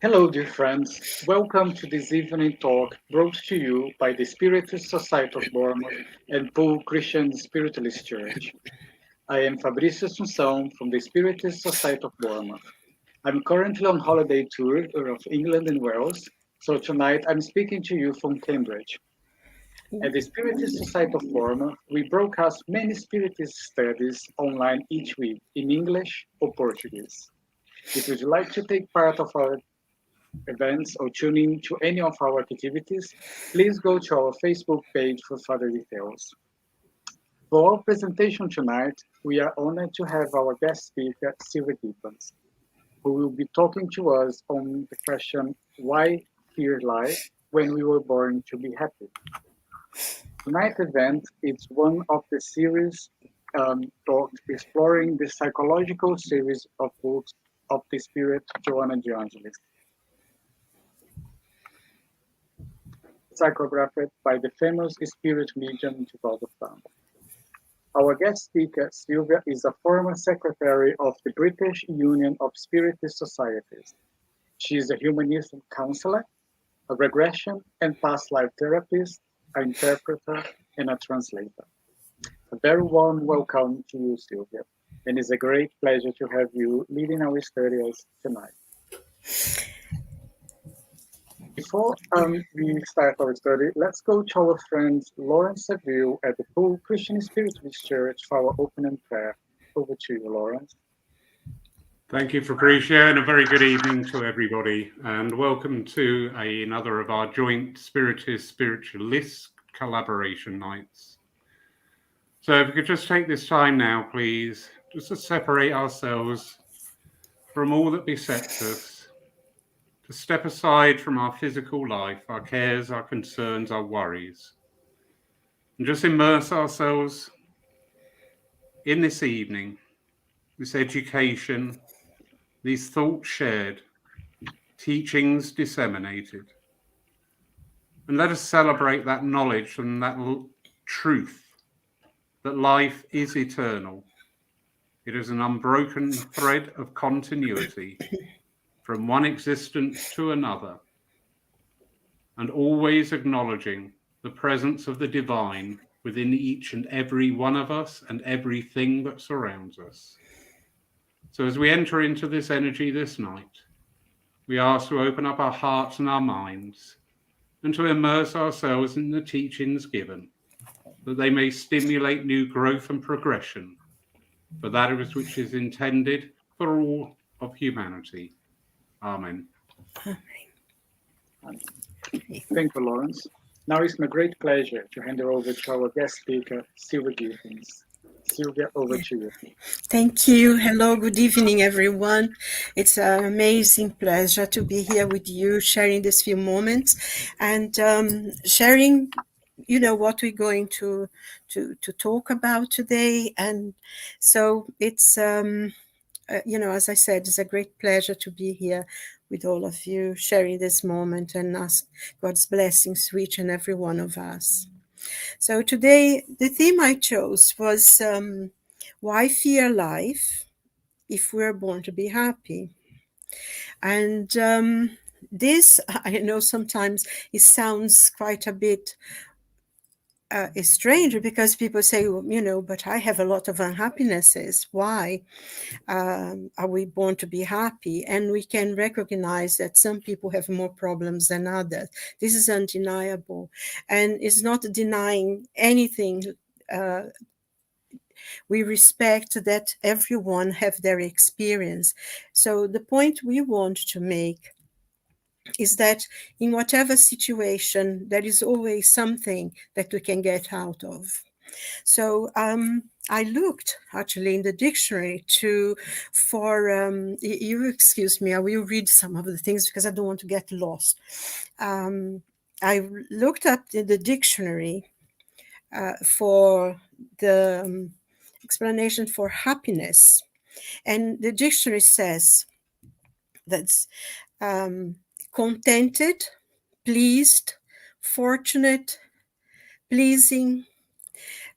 Hello, dear friends. Welcome to this evening talk brought to you by the Spiritist Society of Bournemouth and Paul Christian Spiritualist Church. I am Fabrício Assunção from the Spiritist Society of Bournemouth. I'm currently on holiday tour of England and Wales, so tonight I'm speaking to you from Cambridge. At the Spiritist Society of Bournemouth, we broadcast many Spiritist studies online each week in English or Portuguese. If you'd like to take part of our events or tune in to any of our activities, please go to our Facebook page for further details. For our presentation tonight, we are honored to have our guest speaker, Silvia Gibbons, who will be talking to us on the question, why fear life when we were born to be happy? Tonight's event is one of the series talks exploring the psychological series of books of the spirit Joanna de Angelis, psychographed by the famous spirit medium Givaldo Fund. Our guest speaker, Silvia, is a former secretary of the British Union of Spiritist Societies. She is a humanistic counselor, a regression and past life therapist, an interpreter, and a translator. A very warm welcome to you, Silvia, and it's a great pleasure to have you leading our studies tonight. Before we start our study, let's go to our friend Lawrence Seville at the Full Christian Spiritualist Church for our opening prayer. Over to you, Lawrence. Thank you, Fabricio, and a very good evening to everybody, and welcome to another of our joint Spiritist Spiritualist collaboration nights. So if we could just take this time now, please, just to separate ourselves from all that besets us, to step aside from our physical life, our cares, our concerns, our worries, and just immerse ourselves in this evening, this education, these thoughts shared, teachings disseminated. And let us celebrate that knowledge and that truth that life is eternal. It is an unbroken thread of continuity from one existence to another, and always acknowledging the presence of the divine within each and every one of us and everything that surrounds us. So as we enter into this energy this night, we ask to open up our hearts and our minds and to immerse ourselves in the teachings given, that they may stimulate new growth and progression for that which is intended for all of humanity. Amen. Thank you, Lawrence. Now it's my great pleasure to hand it over to our guest speaker, Silvia Gibbons. Sylvia, over to you. Thank you. Hello, good evening, everyone. It's an amazing pleasure to be here with you, sharing these few moments and sharing, what we're going to talk about today. And so it's, as I said, it's a great pleasure to be here with all of you, sharing this moment and ask God's blessings to each and every one of us. So today, the theme I chose was why fear life if we're born to be happy? And this, I know sometimes it sounds quite a bit strange because people say, well, but I have a lot of unhappinesses. Why are we born to be happy? And we can recognize that some people have more problems than others. This is undeniable. And it's not denying anything. We respect that everyone have their experience. So the point we want to make is that in whatever situation, there is always something that we can get out of. So I looked actually in the dictionary for you excuse me, I will read some of the things because I don't want to get lost. I looked up in the dictionary for the explanation for happiness, and the dictionary says that's contented, pleased, fortunate, pleasing,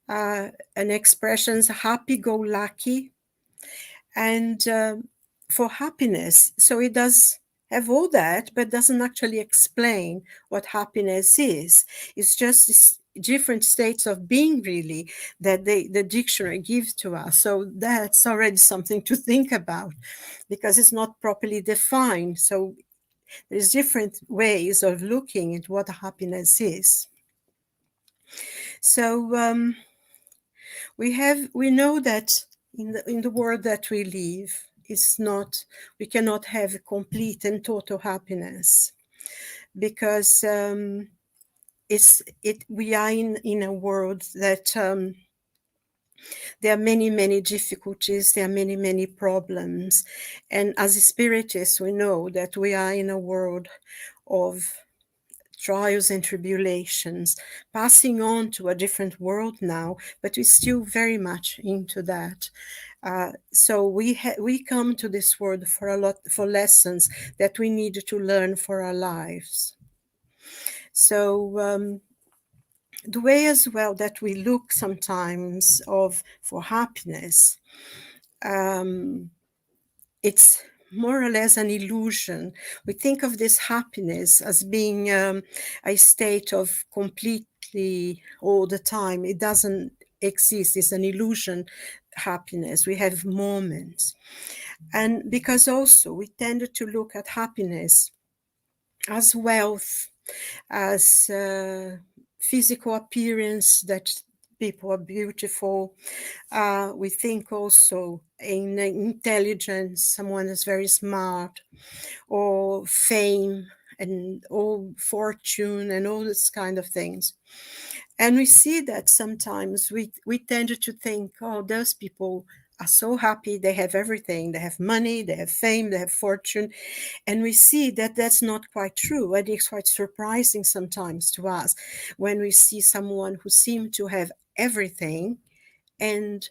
and expressions happy-go-lucky, and for happiness. So it does have all that, but doesn't actually explain what happiness is. It's just this different states of being, really, that the dictionary gives to us. So that's already something to think about, because it's not properly defined. So there's different ways of looking at what happiness is. So we know that in the world that we live, we cannot have complete and total happiness, because we are in a world that there are many difficulties, there are many problems, and as spiritists we know that we are in a world of trials and tribulations, passing on to a different world now, but we're still very much into that. So we come to this world for lessons that we need to learn for our lives. So the way as well that we look sometimes for happiness, it's more or less an illusion. We think of this happiness as being a state of completely all the time. It doesn't exist. It's an illusion happiness. We have moments. And because also we tend to look at happiness as wealth, as physical appearance, that people are beautiful. We think also in intelligence, someone is very smart, or fame and all fortune and all this kind of things. And we see that sometimes we tend to think, oh, those people are so happy, they have everything, they have money, they have fame, they have fortune. And we see that that's not quite true. And it's quite surprising sometimes to us when we see someone who seems to have everything, and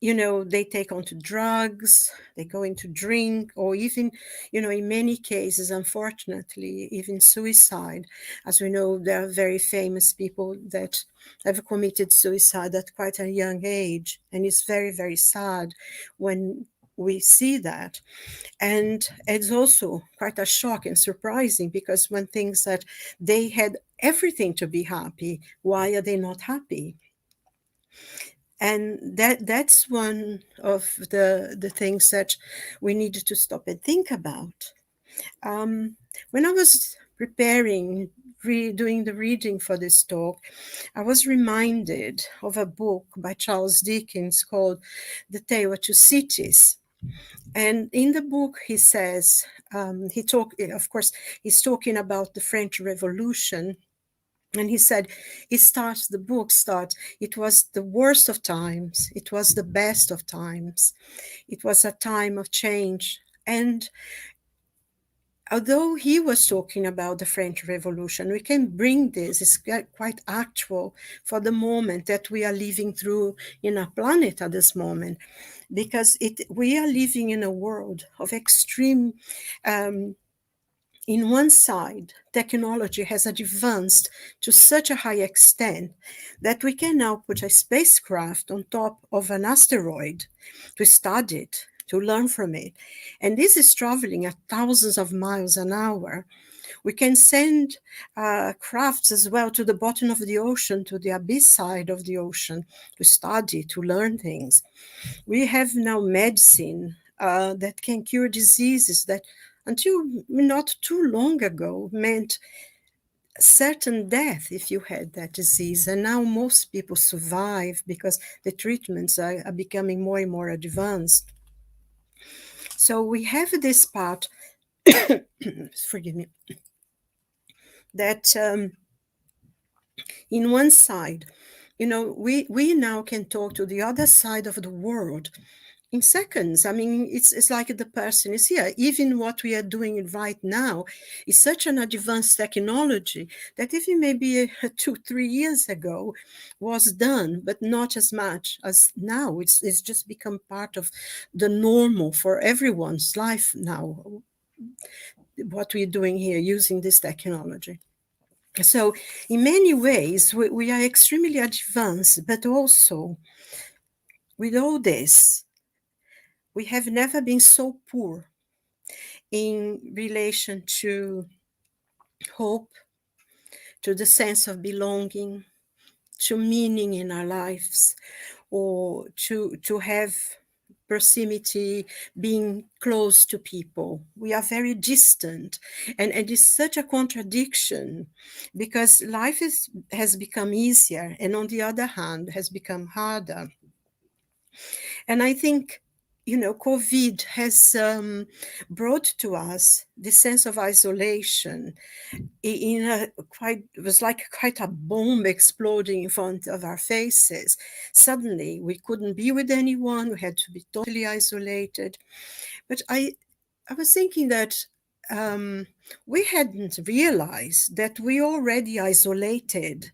they take on to drugs, they go into drink, or even, in many cases, unfortunately, even suicide. As we know, there are very famous people that have committed suicide at quite a young age. And it's very sad when we see that. And it's also quite a shock and surprising, because one thinks that they had everything to be happy. Why are they not happy? And that's one of the things that we need to stop and think about. When I was preparing, doing the reading for this talk, I was reminded of a book by Charles Dickens called The Tale of Two Cities. And in the book, he says, of course, he's talking about the French Revolution. And he said, the book starts, it was the worst of times, it was the best of times, it was a time of change. And although he was talking about the French Revolution, we can bring this, it's quite actual for the moment that we are living through in our planet at this moment, because we are living in a world of extreme in one side, technology has advanced to such a high extent that we can now put a spacecraft on top of an asteroid to study it, to learn from it. And this is traveling at thousands of miles an hour. We can send crafts as well to the bottom of the ocean, to the abyss side of the ocean, to study, to learn things. We have now medicine that can cure diseases that until not too long ago meant certain death if you had that disease. And now most people survive because the treatments are becoming more and more advanced. So we have this part, forgive me, that in one side, we now can talk to the other side of the world in seconds. I mean, it's like the person is here. Even what we are doing right now is such an advanced technology that even maybe 2-3 years ago was done, but not as much as now. It's just become part of the normal for everyone's life now, what we're doing here using this technology. So in many ways, we are extremely advanced, but also with all this, we have never been so poor in relation to hope, to the sense of belonging, to meaning in our lives, or to have proximity, being close to people. We are very distant, and it's such a contradiction, because life has become easier, and on the other hand has become harder. And I think, COVID has brought to us the sense of isolation in a it was like quite a bomb exploding in front of our faces. Suddenly we couldn't be with anyone, we had to be totally isolated. But I was thinking that we hadn't realized that we already isolated.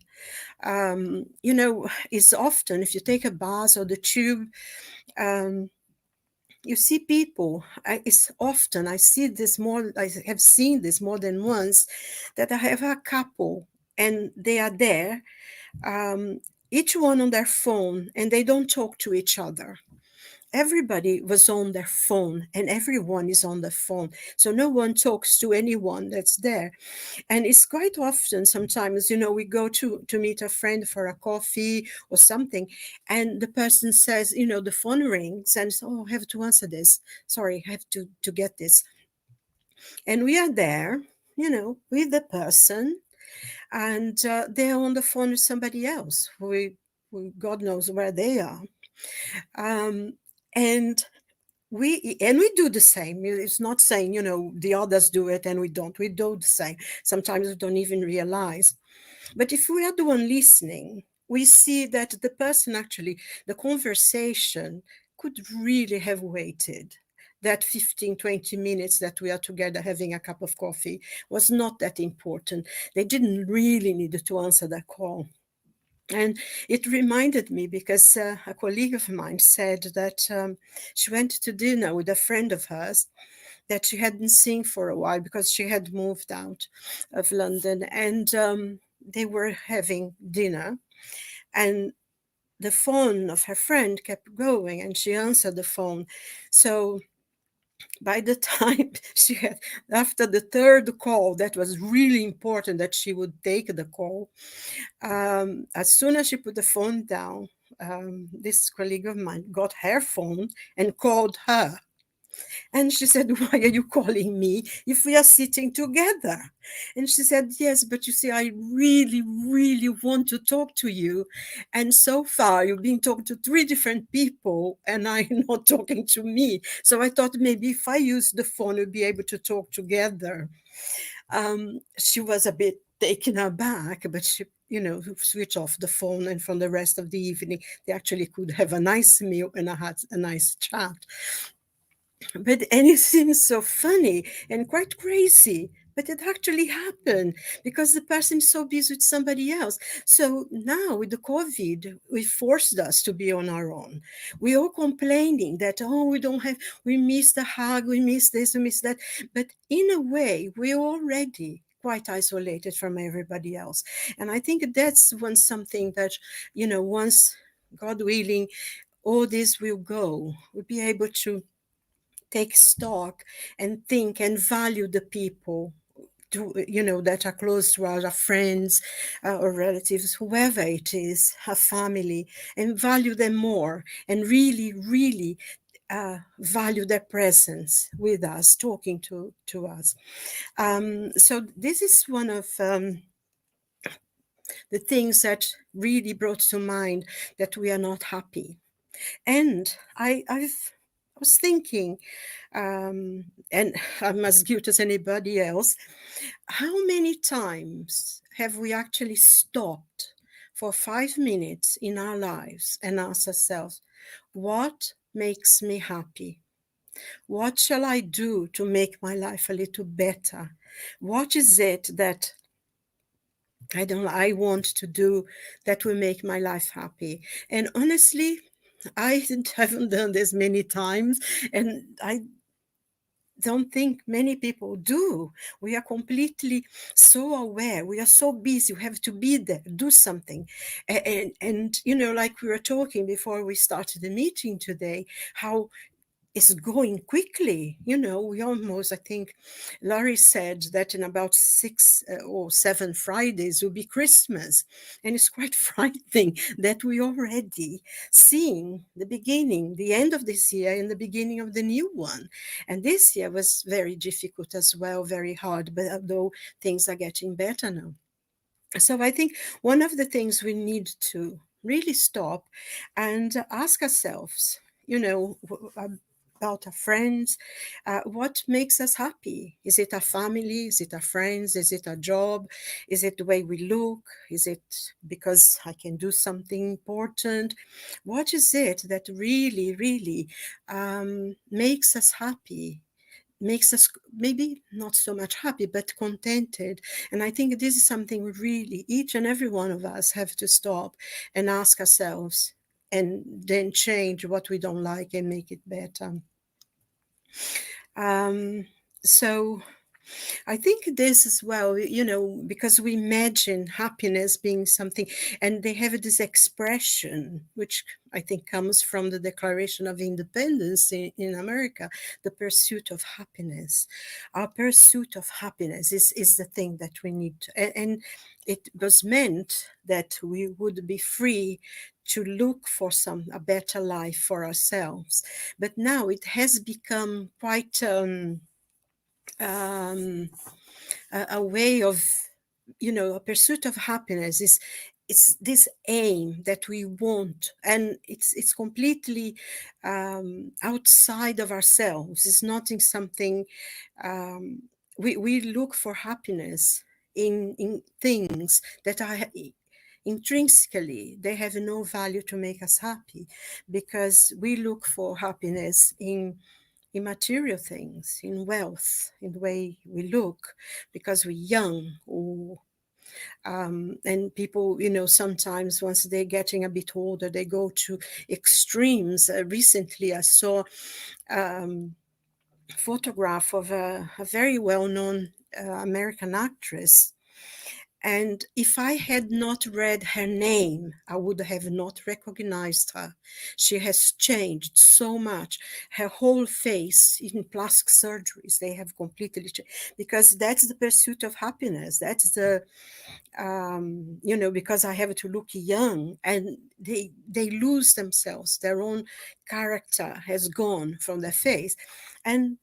It's often, if you take a bus or the tube, you see people, it's often, I have seen this more than once, that I have a couple and they are there, each one on their phone, and they don't talk to each other. Everybody was on their phone, and everyone is on the phone. So no one talks to anyone that's there. And it's quite often, sometimes, we go to meet a friend for a coffee or something, and the person says, the phone rings, and oh, I have to answer this. Sorry, I have to get this. And we are there, with the person, and they're on the phone with somebody else. God knows where they are. And we do the same. It's not saying, the others do it and we don't. We do the same. Sometimes we don't even realize. But if we are the one listening, we see that the person actually, the conversation could really have waited. That 15, 20 minutes that we are together having a cup of coffee was not that important. They didn't really need to answer that call. And it reminded me, because a colleague of mine said that she went to dinner with a friend of hers that she hadn't seen for a while because she had moved out of London, and they were having dinner, and the phone of her friend kept going, and she answered the phone. So by the time she had, after the third call, that was really important that she would take the call. As soon as she put the phone down, this colleague of mine got her phone and called her. And she said, why are you calling me if we are sitting together? And she said, yes, but you see, I really, really want to talk to you. And so far, you've been talking to 3 different people and I'm not talking to me. So I thought maybe if I use the phone, we'll be able to talk together. She was a bit taken aback, but she, switch off the phone. And from the rest of the evening, they actually could have a nice meal and had a nice chat. And it seems so funny and quite crazy, but it actually happened because the person is so busy with somebody else. So now with the COVID, it forced us to be on our own. We all complaining that, we miss the hug, we miss this, we miss that. But in a way, we're already quite isolated from everybody else. And I think that's something that, once, God willing, all this will go, we'll be able to take stock and think and value the people that are close to us, our friends or relatives, whoever it is, our family, and value them more and really, really value their presence with us, talking to us. So this is one of the things that really brought to mind that we are not happy. And I was thinking, and I'm as guilty as anybody else, how many times have we actually stopped for 5 minutes in our lives and asked ourselves, what makes me happy? What shall I do to make my life a little better? What is it that I want to do that will make my life happy? And honestly, I haven't done this many times, and I don't think many people do. We are completely so aware. We are so busy. We have to be there, do something. And like we were talking before we started the meeting today, how is going quickly. We almost, I think, Laurie said that in about 6 or 7 Fridays will be Christmas. And it's quite frightening that we already seeing the beginning, the end of this year and the beginning of the new one. And this year was very difficult as well, very hard, but although things are getting better now. So I think one of the things we need to really stop and ask ourselves, about our friends, what makes us happy? Is it our family? Is it our friends? Is it our job? Is it the way we look? Is it because I can do something important? What is it that really, really makes us happy? Makes us maybe not so much happy, but contented. And I think this is something we really, each and every one of us, have to stop and ask ourselves, and then change what we don't like and make it better. So I think this as well, because we imagine happiness being something, and they have this expression, which I think comes from the Declaration of Independence in America, the pursuit of happiness. Our pursuit of happiness is the thing that we need to, and it was meant that we would be free to look for a better life for ourselves. But now it has become quite a way of, a pursuit of happiness is it's this aim that we want, and it's completely outside of ourselves. It's not in something. We look for happiness in things that are intrinsically, they have no value to make us happy, because we look for happiness in material things, in wealth, in the way we look, because we're young, and people, sometimes once they're getting a bit older, they go to extremes. Recently, I saw a photograph of a very well-known American actress. And if I had not read her name, I would have not recognized her. She has changed so much. Her whole face, even plastic surgeries, they have completely changed. Because that's the pursuit of happiness. That's the, because I have to look young, and they lose themselves. Their own character has gone from their face. And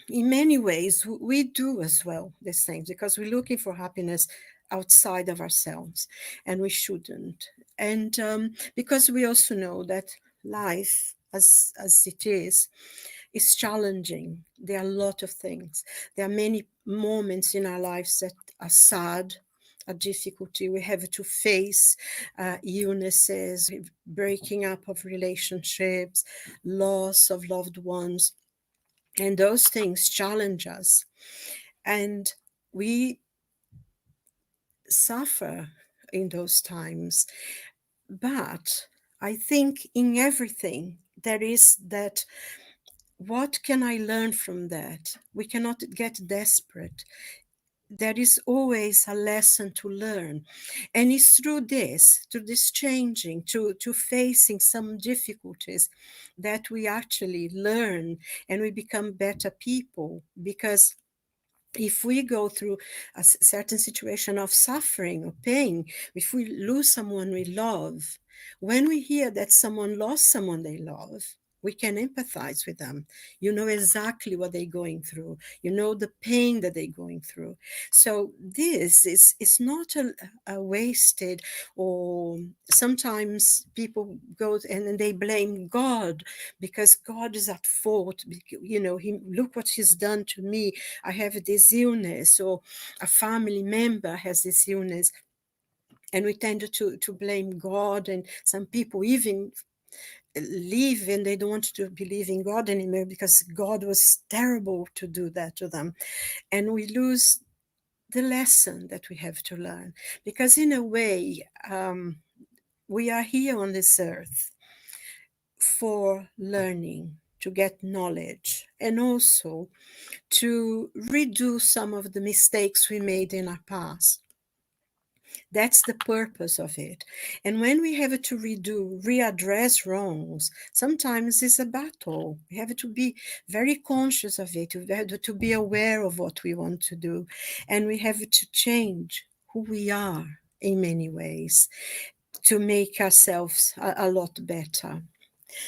in many ways, we do as well these things, because we're looking for happiness outside of ourselves, and we shouldn't. And because we also know that life, as it is challenging. There are a lot of things. There are many moments in our lives that are sad, a difficulty. We have to face illnesses, breaking up of relationships, loss of loved ones. And those things challenge us, and we suffer in those times. But I think in everything there is that, what can I learn from that? We cannot get desperate. There is always a lesson to learn. And it's through this changing, to facing some difficulties, that we actually learn and we become better people. Because if we go through a certain situation of suffering or pain, if we lose someone we love, when we hear that someone lost someone they love, we can empathize with them. You know exactly what they're going through. You know the pain that they're going through. So this is not a wasted, or sometimes people go and they blame God, because God is at fault. Look what he's done to me. I have this illness, or a family member has this illness. And we tend to blame God, and some people even leave and they don't want to believe in God anymore, because God was terrible to do that to them. And we lose the lesson that we have to learn, because in a way, we are here on this earth for learning, to get knowledge, and also to redo some of the mistakes we made in our past. That's the purpose of it. And when we have to readdress wrongs, sometimes it's a battle. We have to be very conscious of it. We have to be aware of what we want to do. And we have to change who we are in many ways to make ourselves a lot better.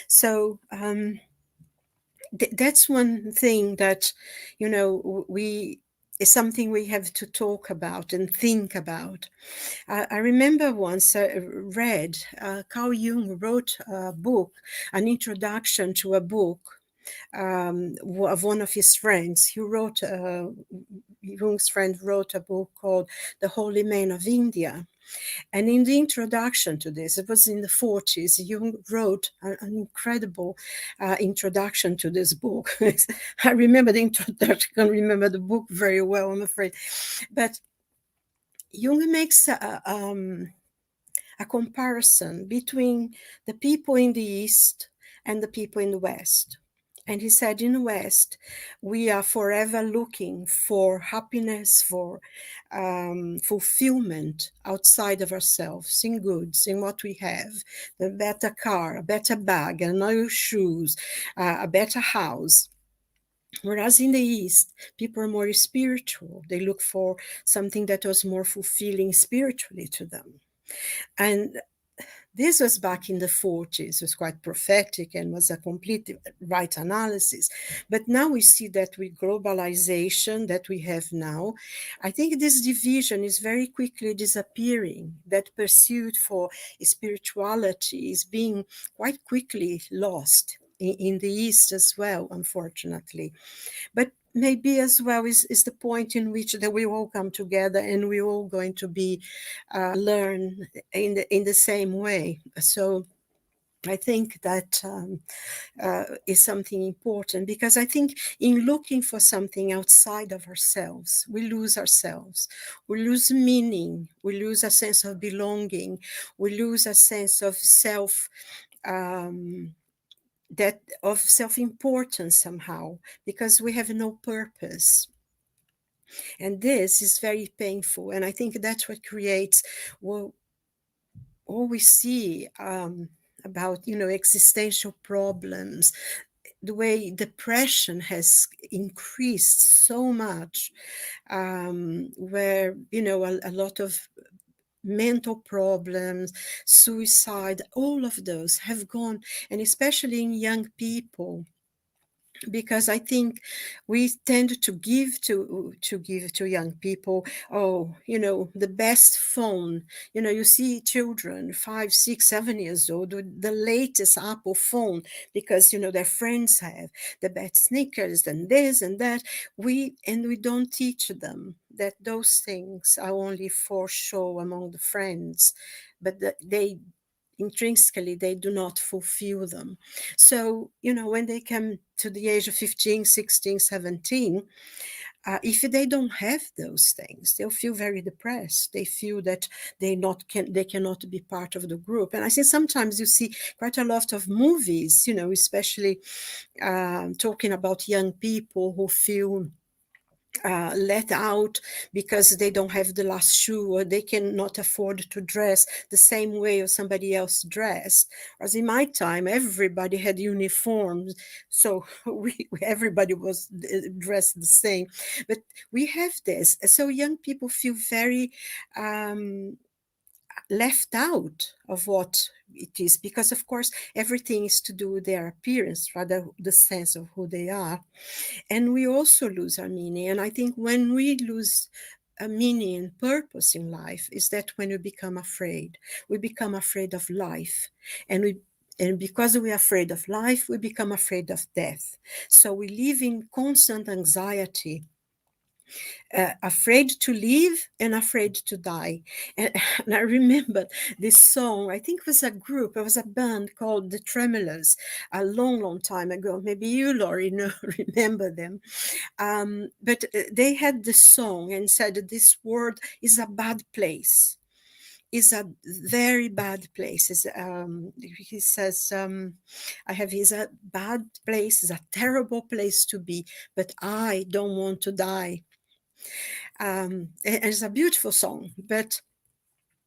So that's one thing that, we is something we have to talk about and think about. I remember once I read Carl Jung wrote a book, an introduction to a book of one of his friends. Jung's friend wrote a book called The Holy Man of India. And in the introduction to this, it was in the 40s, Jung wrote an incredible introduction to this book. I remember the introduction, I can't remember the book very well, I'm afraid. But Jung makes a comparison between the people in the East and the people in the West. And he said, in the West, we are forever looking for happiness, for fulfillment outside of ourselves, in goods, in what we have, a better car, a better bag, new shoes, a better house. Whereas in the East, people are more spiritual. They look for something that was more fulfilling spiritually to them. And this was back in the 40s. It was quite prophetic and was a complete right analysis. But now we see that with globalization that we have now, I think this division is very quickly disappearing. That pursuit for spirituality is being quite quickly lost in the East as well, unfortunately. But maybe as well is the point in which that we all come together and we're all going to be learn in the same way. So I think that is something important, because I think in looking for something outside of ourselves, we lose ourselves, we lose meaning, we lose a sense of belonging, we lose a sense of that of self-importance somehow, because we have no purpose. And this is very painful. And I think that's what creates what we see about, existential problems, the way depression has increased so much, where, a lot of mental problems, suicide, all of those have gone, and especially in young people, because I think we tend to give to young people, the best phone. You see children 5, 6, 7 years old with the latest Apple phone, because their friends have the best sneakers and this and that. We don't teach them that those things are only for show among the friends, but that they intrinsically they do not fulfill them. So when they come to the age of 15, 16, 17, if they don't have those things, they'll feel very depressed. They feel that they cannot be part of the group. And I think sometimes you see quite a lot of movies, especially talking about young people who feel let out because they don't have the last shoe, or they cannot afford to dress the same way as somebody else dressed. As in my time, everybody had uniforms, so everybody was dressed the same. But we have this, so young people feel very left out of what it is, because of course everything is to do with their appearance rather the sense of who they are. And we also lose our meaning. And I think when we lose a meaning and purpose in life is that when we become afraid of life. And because we're afraid of life, we become afraid of death. So we live in constant anxiety, afraid to live and afraid to die. And I remember this song, I think it was a band called The Tremolers a long, long time ago. Maybe you, Laurie, remember them. But they had this song and said that this world is a bad place. Is a very bad place. He says, is a bad place, is a terrible place to be, but I don't want to die. And it's a beautiful song, but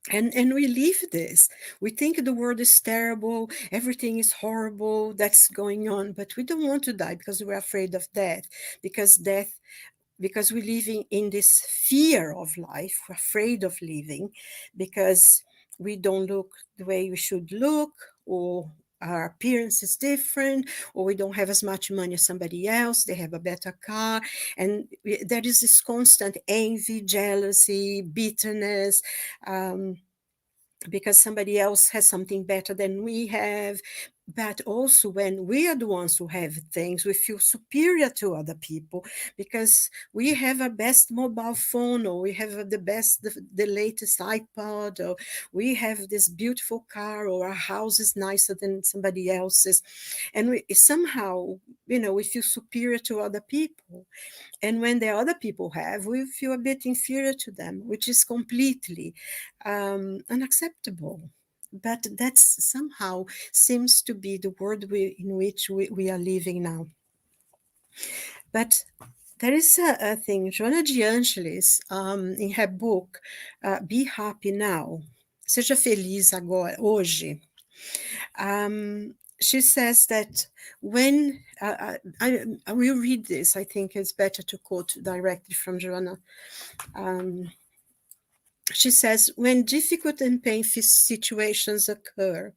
And we live this. We think the world is terrible, everything is horrible that's going on, but we don't want to die because we're afraid of death, because we live in this fear of life, we're afraid of living, because we don't look the way we should look, or our appearance is different, or we don't have as much money as somebody else, they have a better car. And there is this constant envy, jealousy, bitterness, because somebody else has something better than we have. But also when we are the ones who have things, we feel superior to other people because we have a best mobile phone, or we have the latest iPod, or we have this beautiful car, or our house is nicer than somebody else's. And we somehow, we feel superior to other people. And when the other people have, we feel a bit inferior to them, which is completely unacceptable. But that's somehow seems to be the world in which we are living now. But there is a thing, Joana de Angelis, in her book, Be Happy Now, Seja Feliz Agora, Hoje, she says that when, I will read this, I think it's better to quote directly from Joana. She says, when difficult and painful situations occur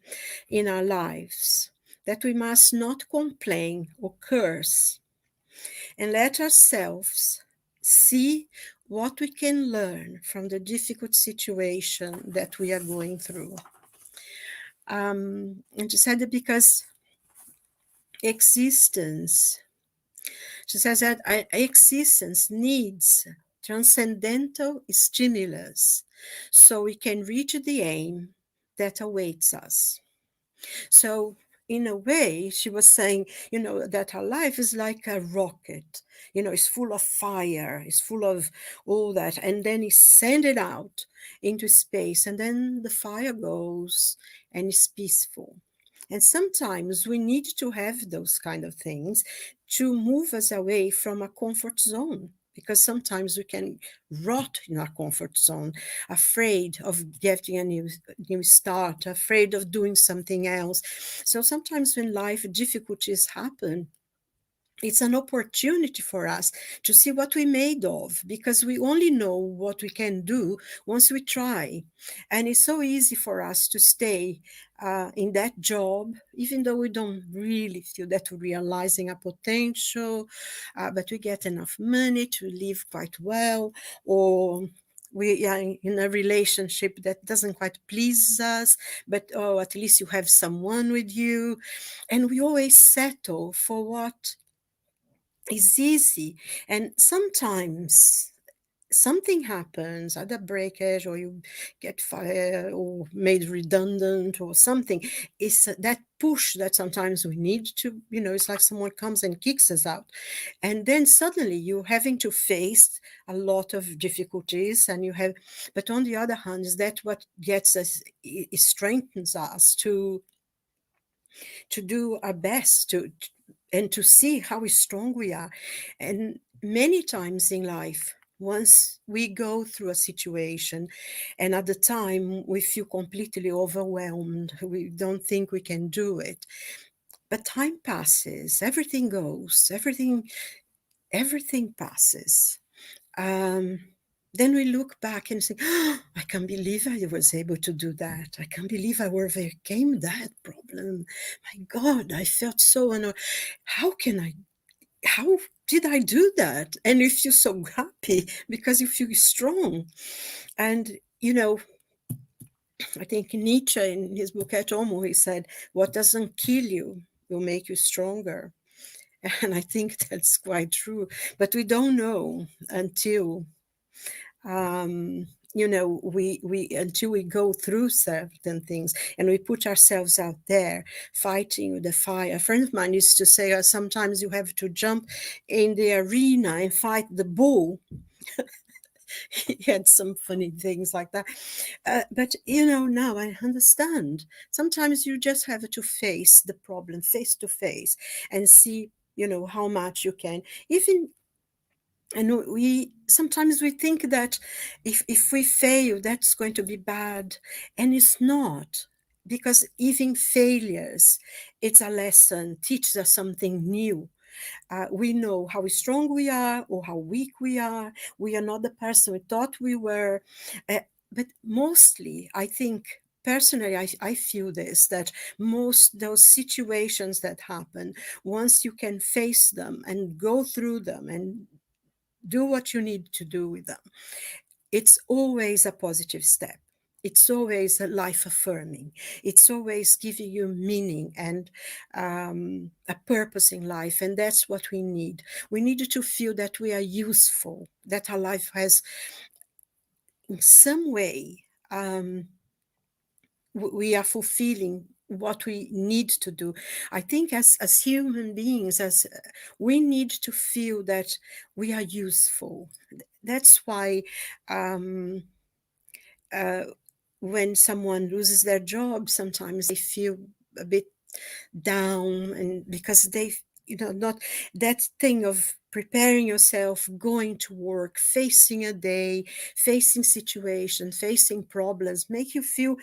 in our lives, that we must not complain or curse, and let ourselves see what we can learn from the difficult situation that we are going through. And she said that because existence, she says that existence needs transcendental stimulus so we can reach the aim that awaits us. So in a way, she was saying, that our life is like a rocket, it's full of fire, it's full of all that. And then you send it out into space, and then the fire goes and it's peaceful. And sometimes we need to have those kind of things to move us away from a comfort zone, because sometimes we can rot in our comfort zone, afraid of getting a new start, afraid of doing something else. So sometimes when life difficulties happen, it's an opportunity for us to see what we're made of, because we only know what we can do once we try. And it's so easy for us to stay in that job, even though we don't really feel that we're realizing our potential, but we get enough money to live quite well, or we are in a relationship that doesn't quite please us, but at least you have someone with you. And we always settle for what is easy. And sometimes something happens, either breakage, or you get fired or made redundant or something. It's that push that sometimes we need to, it's like someone comes and kicks us out. And then suddenly you're having to face a lot of difficulties, but on the other hand, is that what gets us, it strengthens us to do our best, and to see how strong we are. And many times in life, once we go through a situation and at the time we feel completely overwhelmed, we don't think we can do it, but time passes, everything goes, everything passes. Then we look back and say, oh, I can't believe I was able to do that. I can't believe I overcame that problem. My God, I felt so annoyed. How did I do that? And you feel so happy because you feel strong. And, I think Nietzsche in his book Et Homo, he said, what doesn't kill you will make you stronger. And I think that's quite true. But we don't know until we until we go through certain things and we put ourselves out there fighting with the fire. A friend of mine used to say, sometimes you have to jump in the arena and fight the bull. He had some funny things like that. But now I understand. Sometimes you just have to face the problem face to face and see, how much you can. Even And we sometimes we think that if we fail, that's going to be bad, and it's not, because even failures, it's a lesson, teaches us something new. We know how strong we are or how weak we are. We are not the person we thought we were. But mostly, I think, personally, I feel this, that most those situations that happen, once you can face them and go through them and do what you need to do with them, it's always a positive step. It's always a life affirming. It's always giving you meaning and a purpose in life. And that's what we need. We need to feel that we are useful, that our life has, in some way, we are fulfilling what we need to do. I think as human beings, as we need to feel that we are useful. That's why when someone loses their job, sometimes they feel a bit down, and because they, not that thing of preparing yourself, going to work, facing a day, facing situations, facing problems, make you feel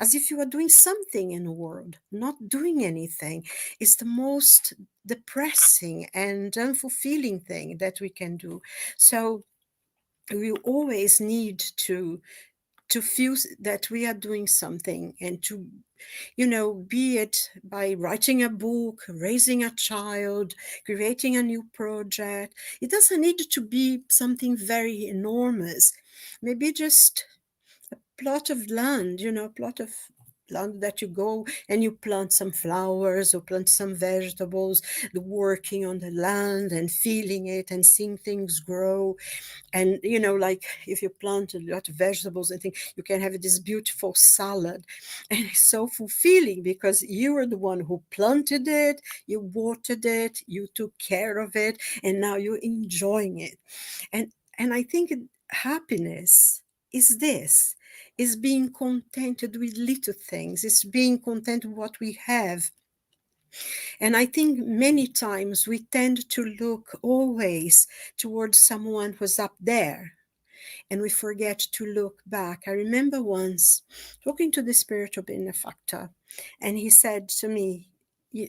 as if you are doing something in the world. Not doing anything is the most depressing and unfulfilling thing that we can do. So we always need to feel that we are doing something, and to, be it by writing a book, raising a child, creating a new project. It doesn't need to be something very enormous. Maybe just a plot of land, plot of land that you go and you plant some flowers or plant some vegetables, working on the land and feeling it and seeing things grow. And like if you plant a lot of vegetables and things, you can have this beautiful salad, and it's so fulfilling because you are the one who planted it, you watered it, you took care of it, and now you're enjoying it. And I think happiness is this, is being contented with little things, it's being content with what we have. And I think many times we tend to look always towards someone who's up there, and we forget to look back. I remember once talking to the spiritual benefactor, and he said to me,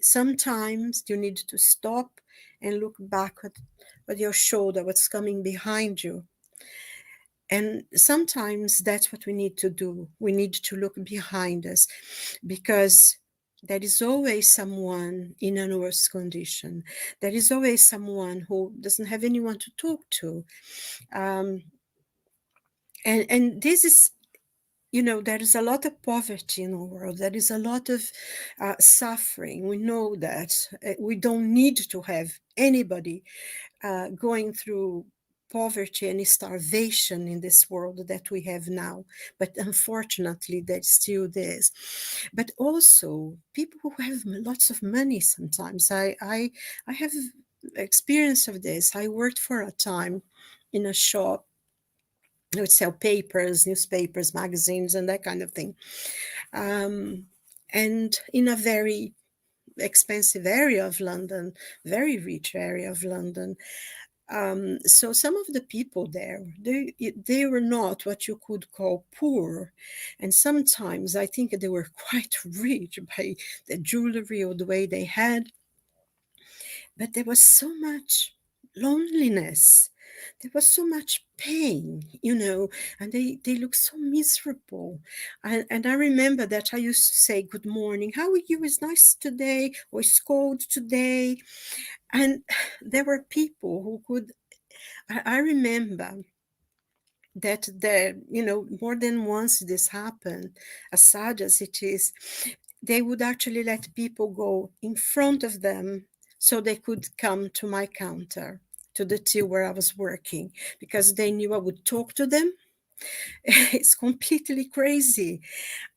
sometimes you need to stop and look back at your shoulder, what's coming behind you. And sometimes that's what we need to do. We need to look behind us, because there is always someone in a worse condition. There is always someone who doesn't have anyone to talk to. And this is, there is a lot of poverty in the world. There is a lot of suffering. We know that we don't need to have anybody going through poverty and starvation in this world that we have now. But unfortunately, that still is. But also, people who have lots of money sometimes. I have experience of this. I worked for a time in a shop. I would sell papers, newspapers, magazines, and that kind of thing. And in a very expensive area of London, very rich area of London. So some of the people there, they were not what you could call poor. And sometimes I think they were quite rich by the jewelry or the way they had. But there was so much loneliness. There was so much pain, and they look so miserable. And I remember that I used to say, good morning, how are you? Is nice today? Or is cold today? And there were people who could, I remember that there, more than once this happened, as sad as it is, they would actually let people go in front of them so they could come to my counter, to the till where I was working, because they knew I would talk to them. It's completely crazy.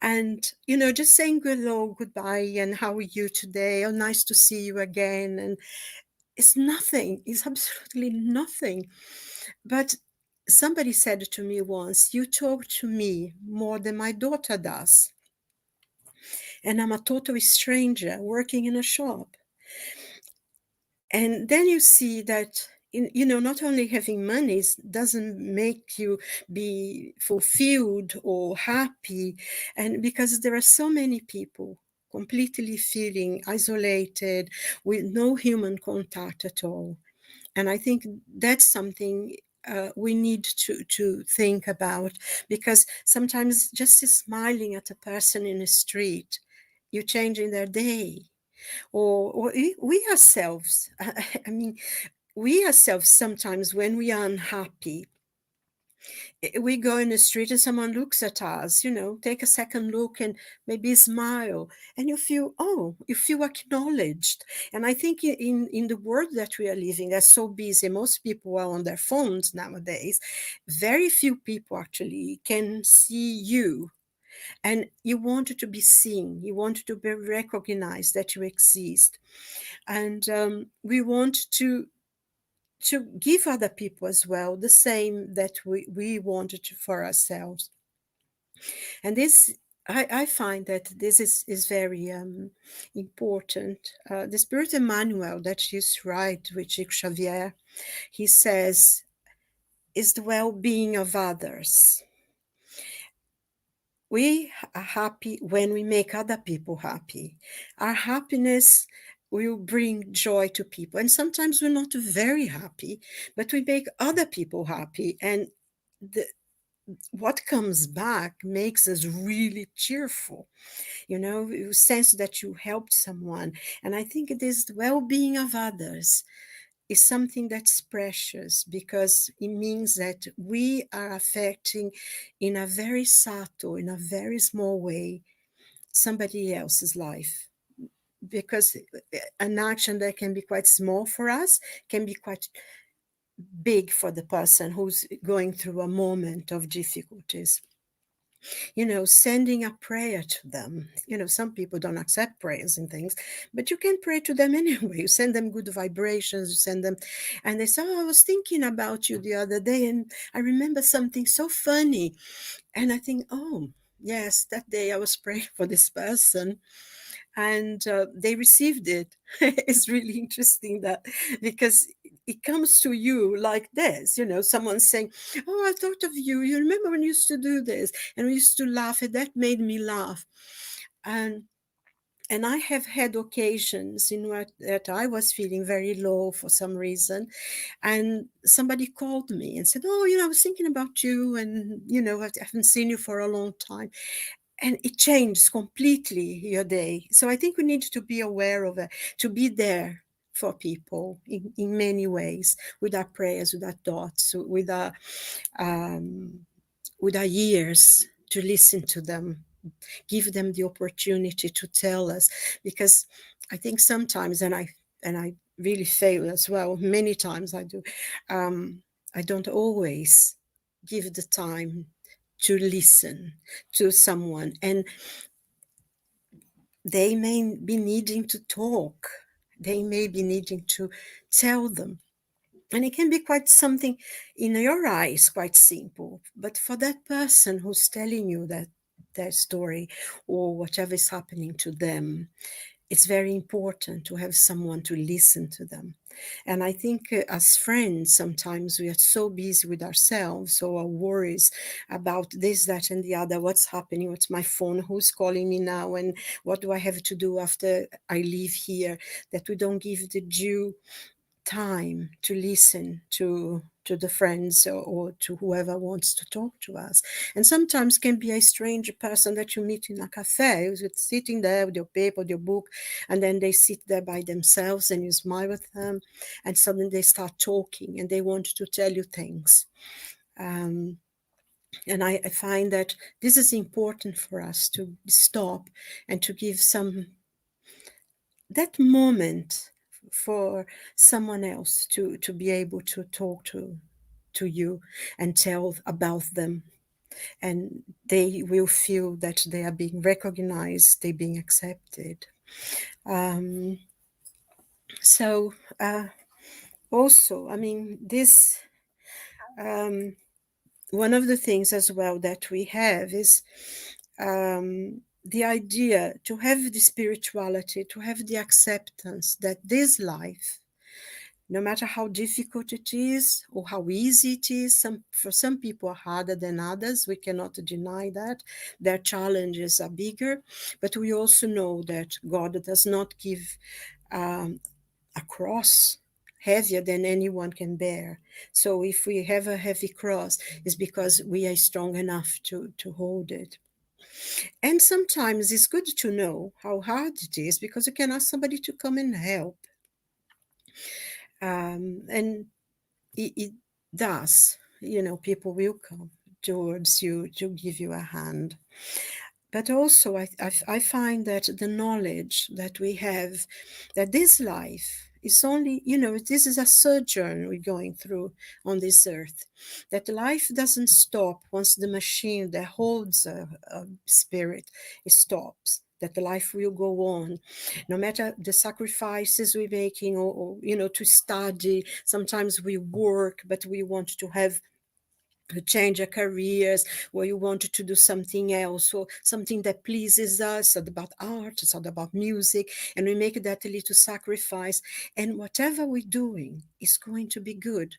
And, just saying hello, goodbye, and how are you today? Oh, nice to see you again. And it's nothing. It's absolutely nothing. But somebody said to me once, you talk to me more than my daughter does. And I'm a total stranger working in a shop. And then you see that, not only having money doesn't make you be fulfilled or happy, and because there are so many people completely feeling isolated with no human contact at all. And I think that's something we need to think about, because sometimes just smiling at a person in the street, you're changing their day. Or we ourselves, I mean, we ourselves sometimes, when we are unhappy, we go in the street and someone looks at us, take a second look and maybe smile, and you feel acknowledged. And I think in the world that we are living, that's so busy, most people are on their phones nowadays, very few people actually can see you. And you want to be seen, you want to be recognized that you exist. And we want to give other people as well the same that we wanted to for ourselves. And this, I find that this is very important. The Spirit Emmanuel that you write with Chico Xavier, he says, is the well-being of others. We are happy when we make other people happy. Our happiness will bring joy to people. And sometimes we're not very happy, but we make other people happy. And what comes back makes us really cheerful. You sense that you helped someone. And I think it is the well-being of others is something that's precious, because it means that we are affecting in a very subtle, in a very small way, somebody else's life. Because an action that can be quite small for us can be quite big for the person who's going through a moment of difficulties. Sending a prayer to them. Some people don't accept prayers and things, but you can pray to them anyway. You send them good vibrations, you send them, and they say, I was thinking about you the other day, and I remember something so funny. And I think, oh, yes, that day I was praying for this person, and they received it. It's really interesting that, because it comes to you like this, someone saying, oh, I thought of you. You remember when you used to do this? And we used to laugh, and that made me laugh. And I have had occasions in that I was feeling very low for some reason. And somebody called me and said, oh, I was thinking about you, and, I haven't seen you for a long time. And it changed completely your day. So I think we need to be aware of it, to be there for people in many ways, with our prayers, with our thoughts, with our ears, to listen to them, give them the opportunity to tell us. Because I think sometimes, and I really fail as well, many times I do, I don't always give the time to listen to someone, and they may be needing to talk, they may be needing to tell them, and it can be quite something in your eyes quite simple, but for that person who's telling you that their story or whatever is happening to them, it's very important to have someone to listen to them. And I think as friends, sometimes we are so busy with ourselves or our worries about this, that, and the other. What's happening? What's my phone? Who's calling me now? And what do I have to do after I leave here? That we don't give the due time to listen to the friends or to whoever wants to talk to us. And sometimes can be a strange person that you meet in a cafe, who's sitting there with your paper, your book, and then they sit there by themselves and you smile with them, and suddenly they start talking and they want to tell you things. And I find that this is important for us to stop and to give that moment for someone else to be able to talk to you and tell about them, and they will feel that they are being recognized, they're being accepted. So also, I mean, this one of the things as well that we have is the idea to have the spirituality, to have the acceptance that this life no matter how difficult it is or how easy it is. For some people harder than others. We cannot deny that. Their challenges are bigger. But we also know that God does not give a cross heavier than anyone can bear. So if we have a heavy cross, it's because we are strong enough to hold it. And sometimes it's good to know how hard it is, because you can ask somebody to come and help. And it does, people will come towards you to give you a hand. But also, I find that the knowledge that we have, that this life is only, this is a sojourn we're going through on this earth, that life doesn't stop once the machine that holds a spirit stops, that the life will go on, no matter the sacrifices we're making, or to study. Sometimes we work, but we want to have to change our careers, or you wanted to do something else, or something that pleases us. It's about art, it's not about music, and we make that a little sacrifice, and whatever we're doing is going to be good.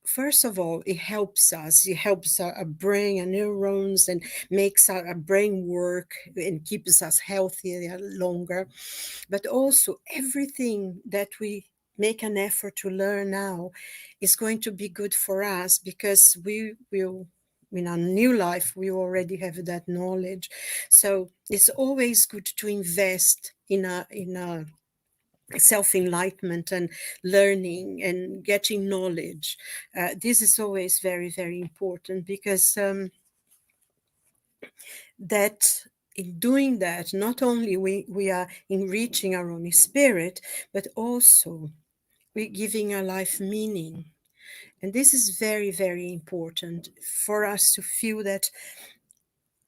First of all, it helps us. It helps our brain and neurons, and makes our brain work and keeps us healthier longer. But also, everything that we make an effort to learn now is going to be good for us, because we will, in our new life, we already have that knowledge. So it's always good to invest in a self-enlightenment and learning and getting knowledge. This is always very, very important, because that in doing that, not only we are enriching our own spirit, but also we're giving our life meaning. And this is very, very important for us to feel that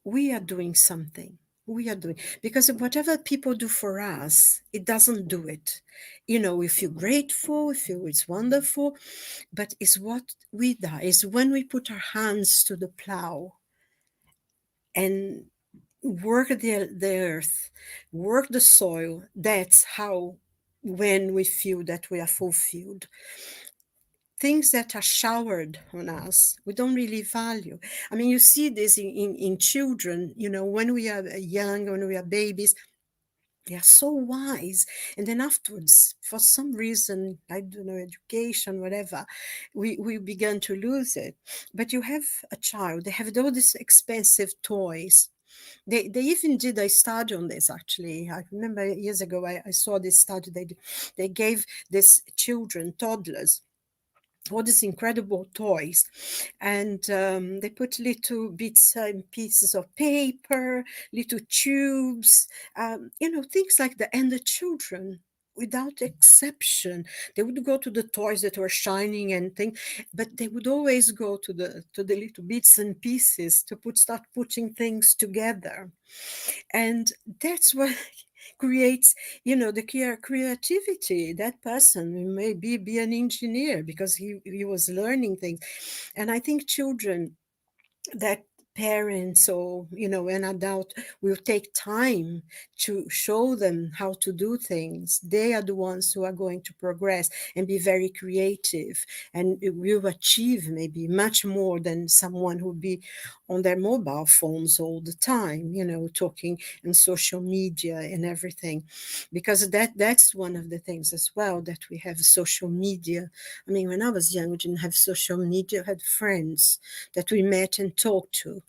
we are doing something. We are doing, because whatever people do for us, it doesn't do it. We feel grateful, we feel it's wonderful, but it's what we do, is when we put our hands to the plow and work the earth, work the soil. That's how, when we feel that we are fulfilled. Things that are showered on us, we don't really value. I mean, you see this in children, when we are young, when we are babies, they are so wise. And then afterwards, for some reason, I don't know, education, whatever, we began to lose it. But you have a child, they have all these expensive toys. They even did a study on this, actually. I remember years ago, I saw this study. They gave these children, toddlers, all these incredible toys, and they put little bits and pieces of paper, little tubes, things like that. And the children, without exception, they would go to the toys that were shining and things, but they would always go to the little bits and pieces to start putting things together. And that's what creates, the creativity. That person maybe be an engineer because he was learning things. And I think children that parents or an adult will take time to show them how to do things, they are the ones who are going to progress and be very creative, and will achieve maybe much more than someone who will be on their mobile phones all the time, talking in social media and everything. Because that's one of the things as well, that we have social media. I mean, when I was young, we didn't have social media. We had friends that we met and talked to,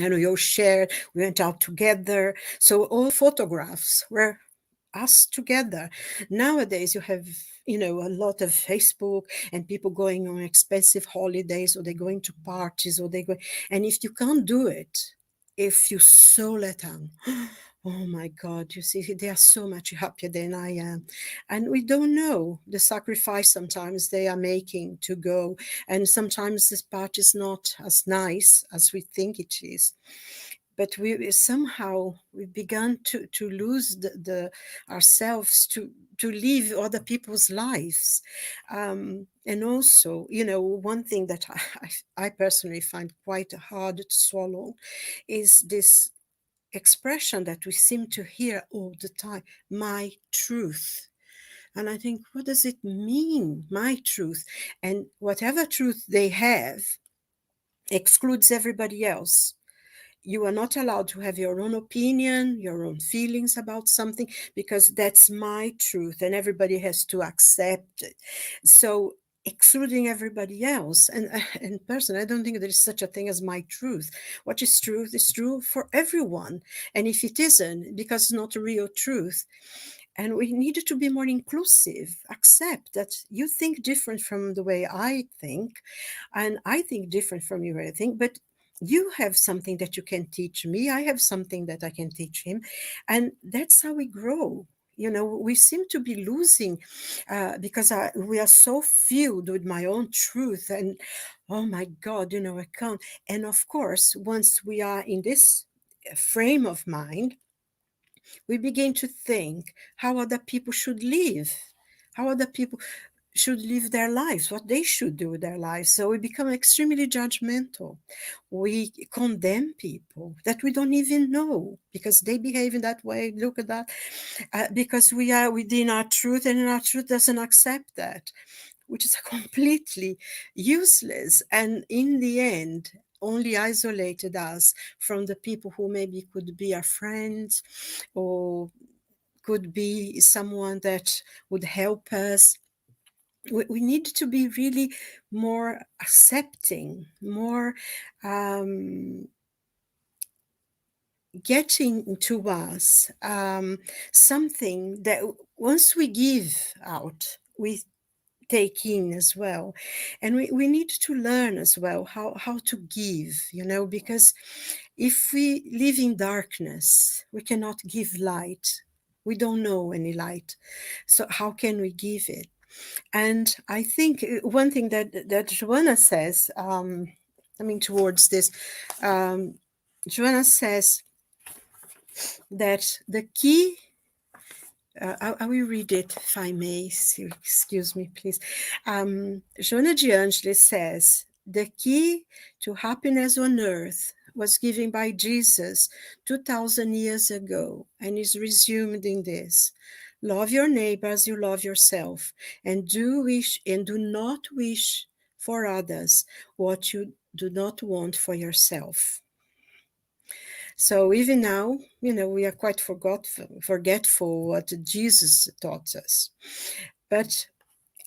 and we all shared. We went out together. So all photographs were us together. Nowadays, you have, a lot of Facebook and people going on expensive holidays, or they're going to parties, or they go. And if you can't do it, if you so let down, oh my God, you see, they are so much happier than I am. And we don't know the sacrifice sometimes they are making to go. And sometimes this part is not as nice as we think it is. But we've begun to lose the ourselves to live other people's lives. And also, one thing that I personally find quite hard to swallow is this expression that we seem to hear all the time: my truth. And I think, what does it mean, my truth? And whatever truth they have excludes everybody else. You are not allowed to have your own opinion, your own feelings about something, because that's my truth and everybody has to accept it. So excluding everybody else, and personally, I don't think there is such a thing as my truth. What is true for everyone. And if it isn't, because it's not a real truth, and we need to be more inclusive, accept that you think different from the way I think, and I think different from you, I think, but you have something that you can teach me. I have something that I can teach him. And that's how we grow. We seem to be losing because we are so filled with my own truth. And oh my God, I can't. And of course, once we are in this frame of mind, we begin to think how other people should live, how other people should live their lives, what they should do with their lives. So we become extremely judgmental. We condemn people that we don't even know because they behave in that way. Look at that. Because we are within our truth, and our truth doesn't accept that, which is completely useless. And in the end, only isolated us from the people who maybe could be our friends or could be someone that would help us. We need to be really more accepting, more getting to us something that once we give out, we take in as well. And we need to learn as well how to give, because if we live in darkness, we cannot give light. We don't know any light. So how can we give it? And I think one thing that Joanna says, towards this, Joanna says that the key, I will read it if I may, excuse me, please. Joanna de Angelis says, the key to happiness on earth was given by Jesus 2,000 years ago and is resumed in this. Love your neighbor as you love yourself, and do not wish for others what you do not want for yourself. So even now, we are quite forgetful what Jesus taught us. But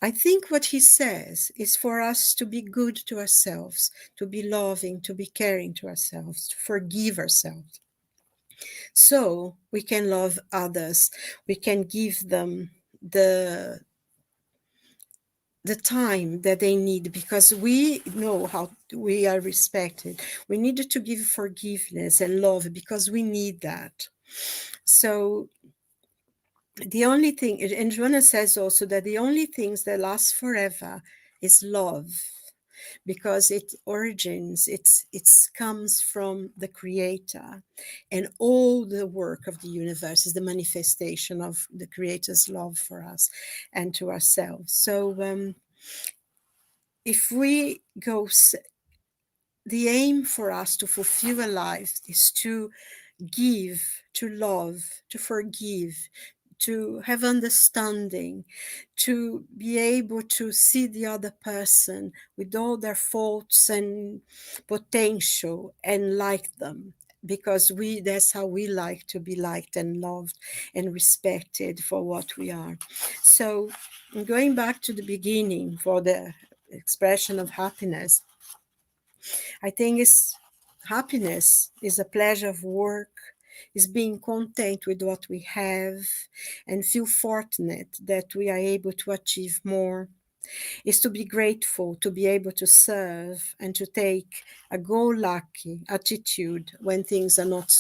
I think what he says is for us to be good to ourselves, to be loving, to be caring to ourselves, to forgive ourselves. So we can love others. We can give them the time that they need, because we know how we are respected. We need to give forgiveness and love because we need that. So the only thing, and Joanna says also that the only things that last forever is love, because it comes from the Creator, and all the work of the universe is the manifestation of the Creator's love for us and to ourselves. So if we go, the aim for us to fulfill a life is to give, to love, to forgive, to have understanding, to be able to see the other person with all their faults and potential and like them, because that's how we like to be liked and loved and respected for what we are. So going back to the beginning for the expression of happiness, I think happiness is a pleasure of work, is being content with what we have and feel fortunate that we are able to achieve more, is to be grateful, to be able to serve and to take a go-lucky attitude when things are not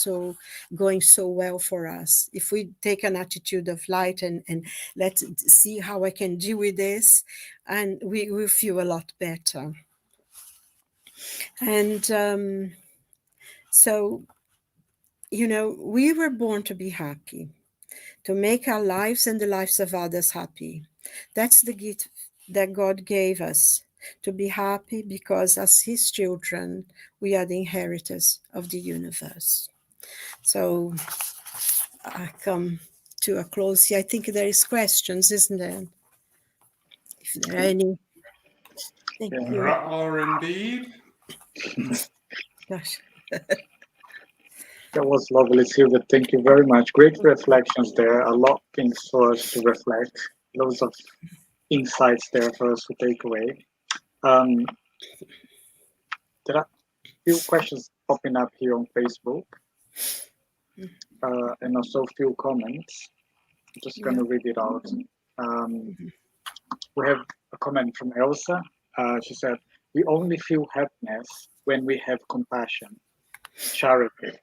going so well for us. If we take an attitude of light and let's see how I can deal with this, and we will feel a lot better. And so, we were born to be happy, to make our lives and the lives of others happy. That's the gift that God gave us, to be happy, because as his children, we are the inheritors of the universe. So I come to a close here. I think there is questions, isn't there? If there are any. Thank Yeah. you. There are indeed. Gosh. That was lovely, Silvia. Thank you very much. Great reflections there. A lot of things for us to reflect. Loads of insights there for us to take away. Um, there are a few questions popping up here on Facebook, and also a few comments. I'm just going to read it out. Um, we have a comment from Elsa. She said, "We only feel happiness when we have compassion, charity,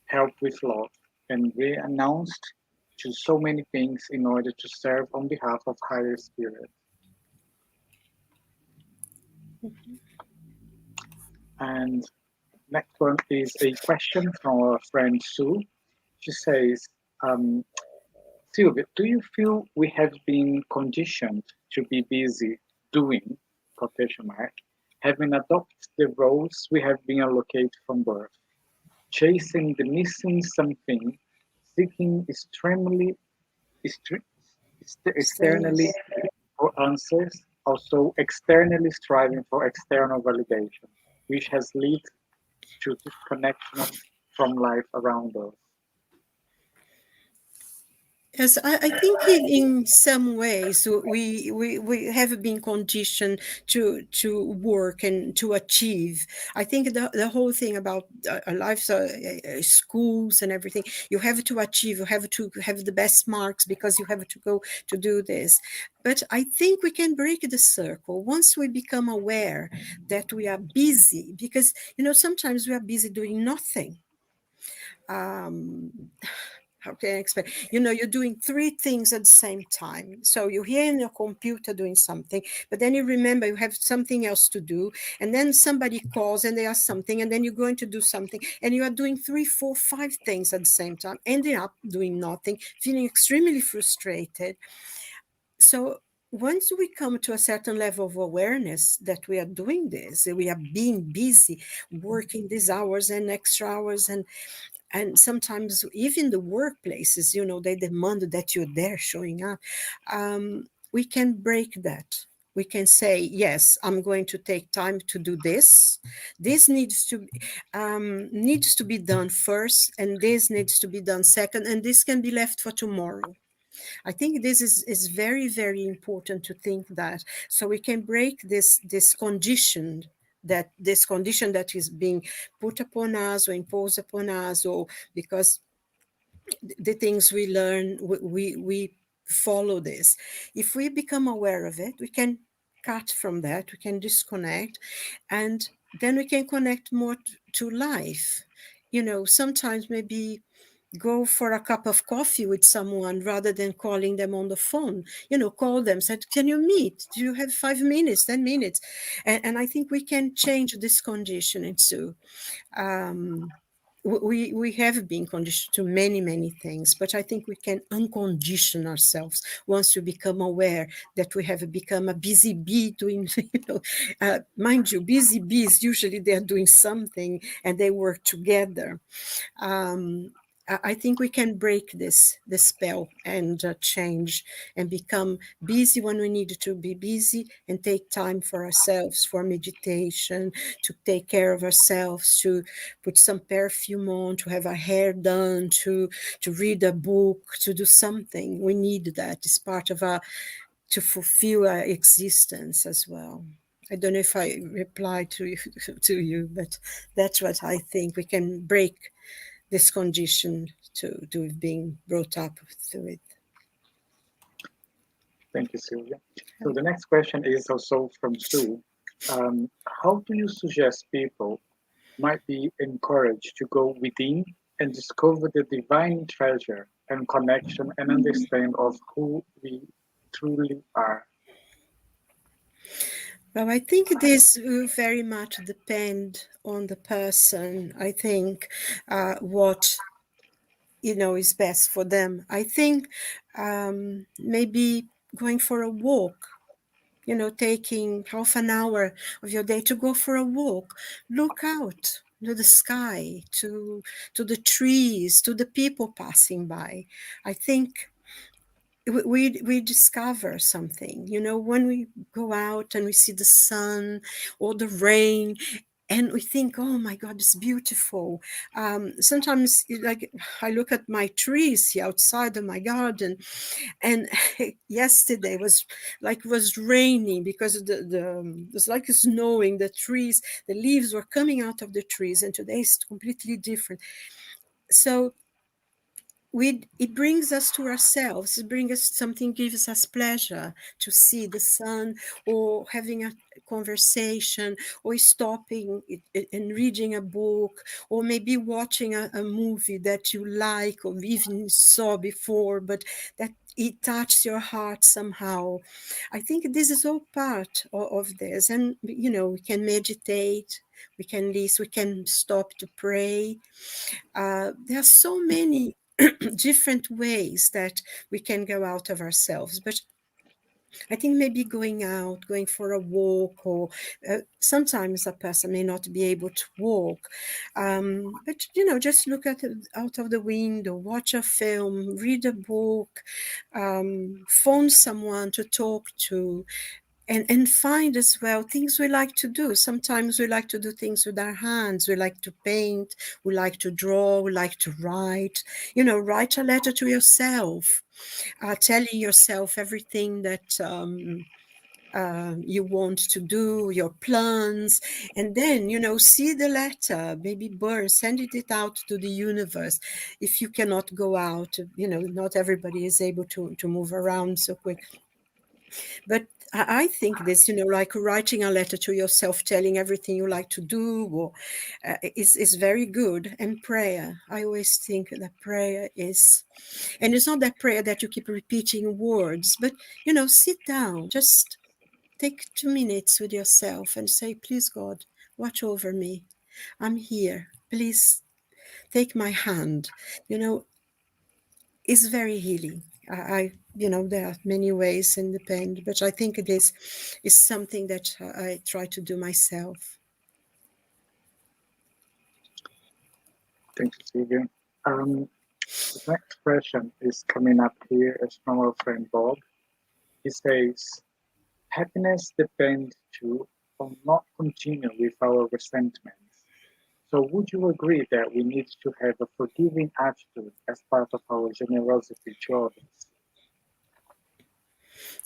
help with love, and renounced to so many things in order to serve on behalf of higher spirit." And next one is a question from our friend Sue. She says, Sylvia, do you feel we have been conditioned to be busy doing, quotation mark, having adopted the roles we have been allocated from birth, chasing the missing something, seeking externally for answers, also externally striving for external validation, which has led to disconnection from life around us? Yes, I think in some ways we have been conditioned to work and to achieve. I think the whole thing about life, schools and everything, you have to achieve, you have to have the best marks because you have to go to do this. But I think we can break the circle once we become aware that we are busy, because sometimes we are busy doing nothing. How can I explain? You're doing three things at the same time. So you're here in your computer doing something, but then you remember you have something else to do. And then somebody calls and they ask something, and then you're going to do something. And you are doing 3, 4, 5 things at the same time, ending up doing nothing, feeling extremely frustrated. So once we come to a certain level of awareness that we are doing this, we are being busy, working these hours and extra hours, and sometimes even the workplaces, they demand that you're there showing up. We can break that. We can say, yes, I'm going to take time to do this. This needs to be done first, and this needs to be done second, and this can be left for tomorrow. I think this is very, very important to think that, so we can break this condition that is being put upon us or imposed upon us, or because the things we learn, we follow this. If we become aware of it, we can cut from that, we can disconnect, and then we can connect more to life. Sometimes maybe go for a cup of coffee with someone rather than calling them on the phone. Call them, said, can you meet? Do you have 5 minutes, 10 minutes? And I think we can change this conditioning too. We have been conditioned to many, many things, but I think we can uncondition ourselves once we become aware that we have become a busy bee doing, mind you, busy bees, usually they're doing something and they work together. I think we can break this spell and change and become busy when we need to be busy, and take time for ourselves, for meditation, to take care of ourselves, to put some perfume on, to have our hair done, to read a book, to do something. We need that. It's part of to fulfill our existence as well. I don't know if I replied to you, but that's what I think. We can break this condition to being brought up through it. Thank you, Sylvia. So the next question is also from Sue. How do you suggest people might be encouraged to go within and discover the divine treasure and connection and understand of who we truly are? Well, I think this will very much depend on the person. I think what is best for them. I think maybe going for a walk, taking half an hour of your day to go for a walk, look out to the sky, to the trees, to the people passing by. I think we discover something, when we go out and we see the sun or the rain, and we think, oh my God, it's beautiful. Sometimes, like, I look at my trees here outside of my garden, and yesterday was raining because it was like snowing. The trees, the leaves were coming out of the trees, and today is completely different. So it brings us to ourselves. It brings us something, gives us pleasure to see the sun, or having a conversation, or stopping and reading a book, or maybe watching a movie that you like or even saw before, but that it touched your heart somehow. I think this is all part of this. And, we can meditate, we can listen, we can stop to pray. There are so many different ways that we can go out of ourselves. But I think maybe going for a walk, or sometimes a person may not be able to walk. But, just look out of the window, watch a film, read a book, phone someone to talk to. And find as well things we like to do. Sometimes we like to do things with our hands. We like to paint, we like to draw, we like to write. Write a letter to yourself, telling yourself everything that you want to do, your plans, and then, see the letter, maybe burn, send it out to the universe. If you cannot go out, not everybody is able to move around so quick. But I think this, like writing a letter to yourself, telling everything you like to do, or is very good. And prayer, I always think that prayer is, and it's not that prayer that you keep repeating words, but, sit down, just take 2 minutes with yourself and say, please, God, watch over me. I'm here. Please take my hand. It's very healing. There are many ways and depend, but I think it is something that I try to do myself. Thank you, Silvia. The next question is coming up here. It's from our friend Bob. He says, happiness depends too on not continue with our resentments. So would you agree that we need to have a forgiving attitude as part of our generosity to others?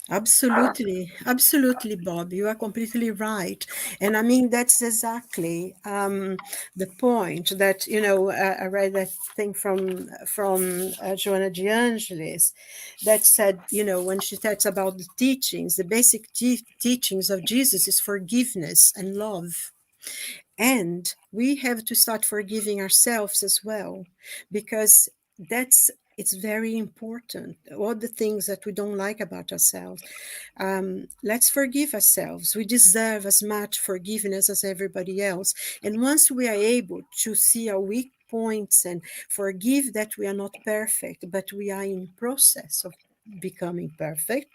Absolutely, Bob. You are completely right. And I mean, that's exactly the point that, I read that thing from Joanna de Angelis that said, when she talks about the teachings, the basic teachings of Jesus is forgiveness and love. And we have to start forgiving ourselves as well, because it's very important. All the things that we don't like about ourselves, let's forgive ourselves. We deserve as much forgiveness as everybody else. And once we are able to see our weak points and forgive that we are not perfect, but we are in process of becoming perfect,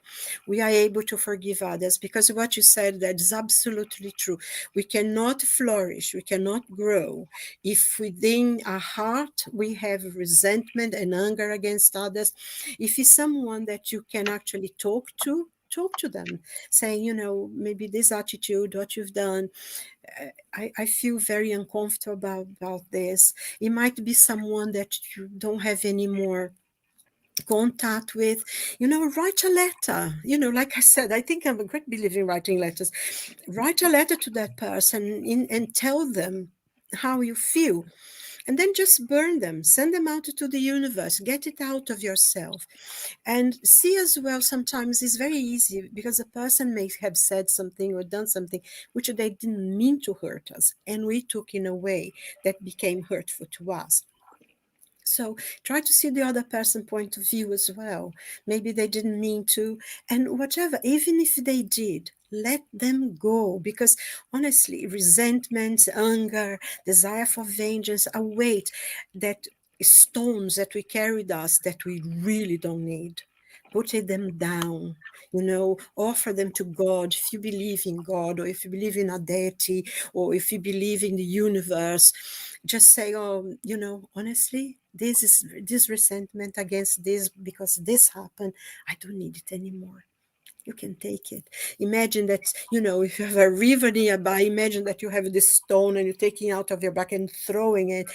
we are able to forgive others. Because what you said, that is absolutely true. We cannot flourish, we cannot grow if within our heart we have resentment and anger against others. If it's someone that you can actually talk to them, saying, maybe this attitude, what you've done, I feel very uncomfortable about this. It might be someone that you don't have any more contact with, write a letter. Like I said, I think I'm a great believer in writing letters. Write a letter to that person and tell them how you feel, and then just burn them, send them out to the universe, get it out of yourself. And see as well, sometimes it's very easy because a person may have said something or done something which they didn't mean to hurt us, and we took in a way that became hurtful to us. So try to see the other person's point of view as well. Maybe they didn't mean to, and whatever, even if they did, let them go. Because honestly, resentment, anger, desire for vengeance are weight, that stones that we carry with us that we really don't need. put them down, offer them to God. If you believe in God, or if you believe in a deity, or if you believe in the universe, just say, oh, honestly, this resentment against this, because this happened, I don't need it anymore. You can take it. Imagine that, if you have a river nearby, imagine that you have this stone and you're taking out of your back and throwing it.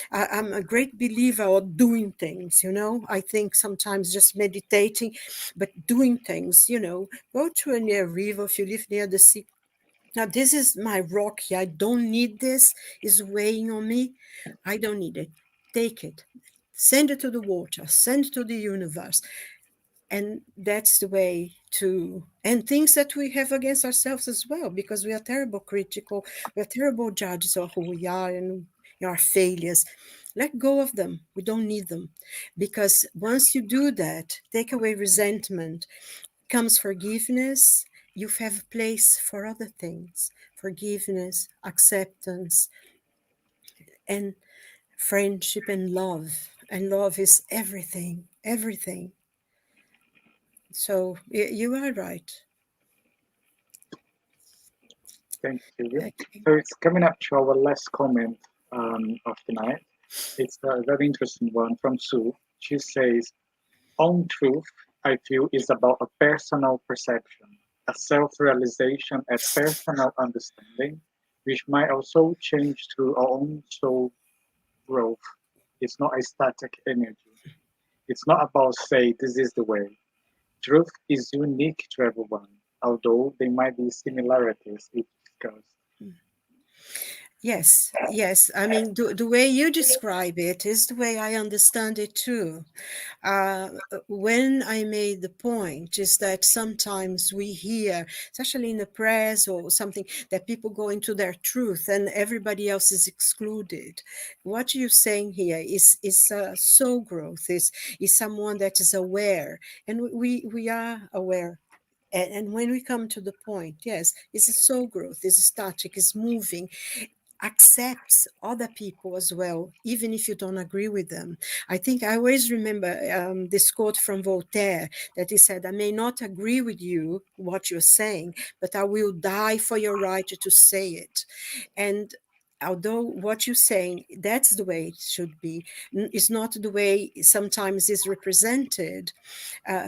I'm a great believer of doing things, I think sometimes just meditating, but doing things, go to a near river if you live near the sea. Now, this is my rock here. I don't need this. It's weighing on me. I don't need it. Take it. Send it to the water. Send it to the universe. And that's the way to, and things that we have against ourselves as well, because we are terrible critical, we are terrible judges of who we are and our failures. Let go of them. We don't need them, because once you do that, take away resentment, comes forgiveness. You have a place for other things: forgiveness, acceptance, and friendship, and love. And love is everything, everything. So you are right. Thank you, Silvia. Okay. So it's coming up to our last comment of the night. It's a very interesting one from Sue. She says, "Own truth, I feel, is about a personal perception, a self-realization, a personal understanding, which might also change through our own soul growth. It's not a static energy. It's not about say this is the way. Truth is unique to everyone, although there might be similarities if discussed." Yes. I mean, the way you describe it is the way I understand it too. When I made the point is that sometimes we hear, especially in the press or something, that people go into their truth and everybody else is excluded. What you're saying here is soul growth, is someone that is aware, and we are aware. And when we come to the point, yes, it's a soul growth, it's static, it's moving, accepts other people as well, even if you don't agree with them. I think I always remember this quote from Voltaire, that he said, "I may not agree with you, what you're saying, but I will die for your right to say it." And although what you're saying, that's the way it should be, it's not the way sometimes is represented.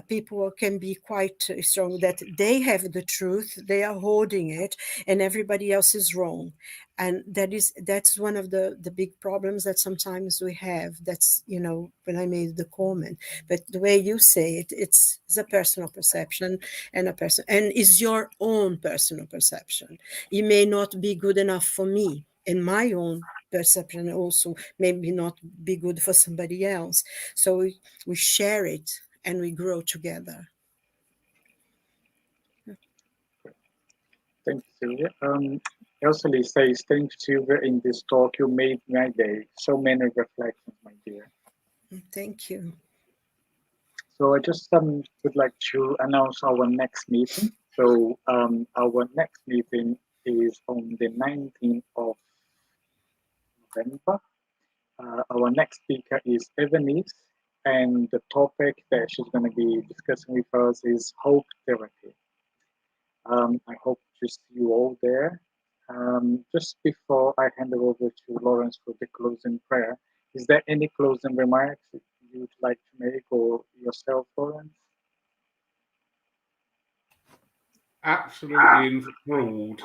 People can be quite strong that they have the truth, they are holding it, and everybody else is wrong. And that's one of the big problems that sometimes we have. That's, when I made the comment. But the way you say it, it's a personal perception, and is your own personal perception. It may not be good enough for me, and my own perception also maybe not be good for somebody else. So we share it and we grow together. Thank you, Silvia. Elsie says, "Thank you, Silvia. In this talk, you made my day. So many reflections, my dear." Thank you. So I just would like to announce our next meeting. So our next meeting is on the 19th of November. Our next speaker is Evanise, and the topic that she's going to be discussing with us is hope therapy. I hope to see you all there. Just before I hand it over to Lawrence for the closing prayer, is there any closing remarks you'd like to make, or yourself, Lawrence? Absolutely enthralled.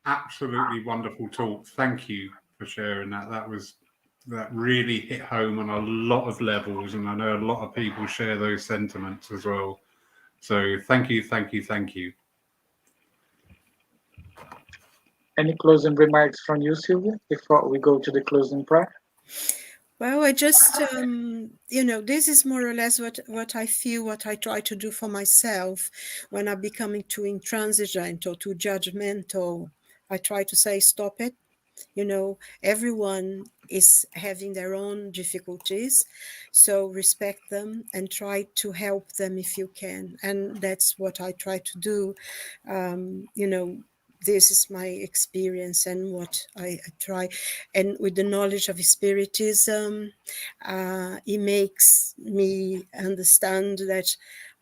Absolutely wonderful talk. Thank you for sharing that. That really hit home on a lot of levels, and I know a lot of people share those sentiments as well. So thank you. Any closing remarks from you, Sylvia, before we go to the closing prayer? Well, I just, this is more or less what I feel, what I try to do for myself when I'm becoming too intransigent or too judgmental. I try to say, stop it. Everyone is having their own difficulties, so respect them and try to help them if you can. And that's what I try to do. this is my experience and what I try. And with the knowledge of Spiritism, it makes me understand that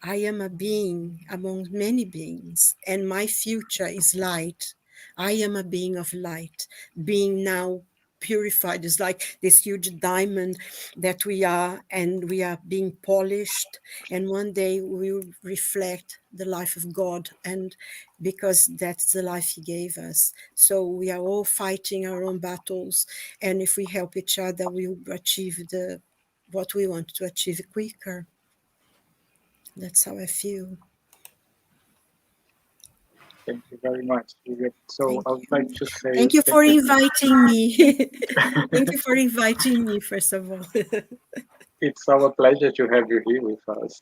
I am a being among many beings, and my future is light. I am a being of light, being now purified. It's like this huge diamond that we are, and we are being polished, and one day we will reflect the life of God, and because that's the life he gave us. So we are all fighting our own battles, and if we help each other, we will achieve what we want to achieve quicker. That's how I feel. Thank you very much, Silvia. So I would like to say Thank you for inviting me. Thank you for inviting me, first of all. it's our pleasure to have you here with us.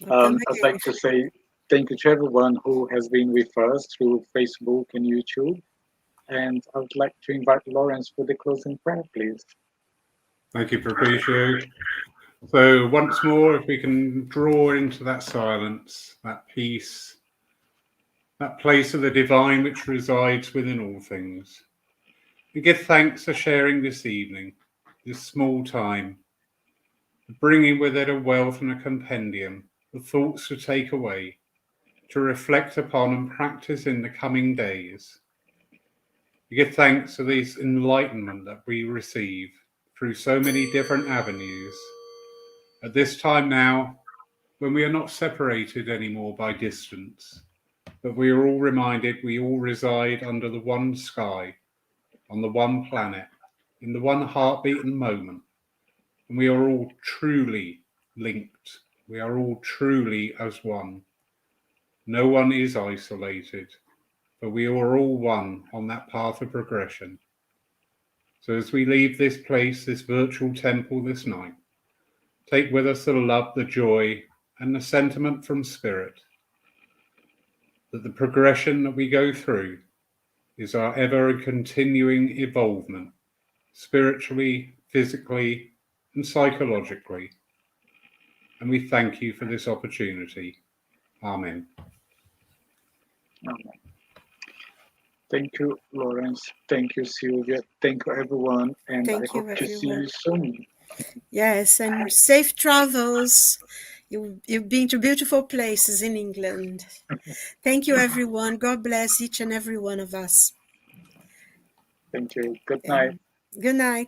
I'd like to say thank you to everyone who has been with us through Facebook and YouTube. And I would like to invite Lawrence for the closing prayer, please. Thank you, Fabricio. So once more, if we can draw into that silence, that peace, that place of the divine which resides within all things. We give thanks for sharing this evening, this small time, bringing with it a wealth and a compendium of thoughts to take away, to reflect upon and practice in the coming days. We give thanks for this enlightenment that we receive through so many different avenues. At this time now, when we are not separated anymore by distance, but we are all reminded we all reside under the one sky, on the one planet, in the one heartbeat and moment, and we are all truly linked. We are all truly as one. No one is isolated, but we are all one on that path of progression. So as we leave this place, this virtual temple this night, take with us the love, the joy, and the sentiment from Spirit that the progression that we go through is our ever continuing evolvement, spiritually, physically, and psychologically. And we thank you for this opportunity. Amen. Amen. Thank you, Lawrence. Thank you, Silvia. Thank you, everyone. And I hope to see you soon. Yes, and safe travels. You've been to beautiful places in England. Thank you, everyone. God bless each and every one of us. Thank you. Good night. Good night.